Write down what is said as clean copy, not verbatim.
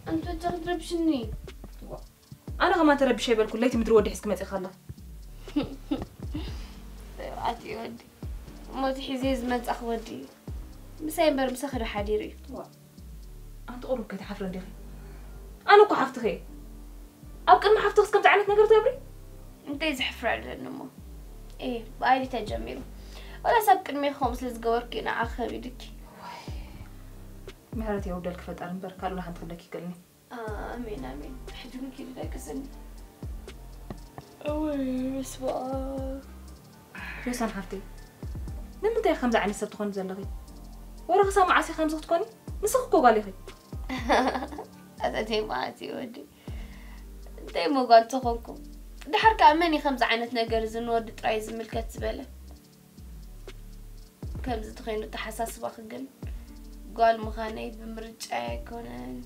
أنت تغربشني. أنا كمان تربي بالك ليتي مدري ودي حسك متى خلص. عادي ودي. ما تحيزي زمت أخ ودي. مسايم بر مسخر حديري. أنت قرب كده حفرة دي. أنا كو حفت خي. أبكر ما حفت كم تعانت نقدر تبري؟ أنت يزحفر على النمو. إيه بايدي تجميل. ولا سابك إني خمس لزجورك أنا آخر يدك. مهرتي أود لك فترة بركة ولا حنتقول لك يكلني. آمين آمين. حجوني كده كسن. أوي بس بقى. شو صار حفتي؟ لما أنت يا خمسة عن السبت تكون زلقي. ورا خصام عسي خمسة تكوني نسخكوا قالي خي. أتى ما أتي ودي. دايما قال تخونكم. ده حركة أماني خمسة عنت نجرز نود ترايز ملكة زبالة. كم زتخينو تحساس باخجل. قال مخاني بمرجع كونان.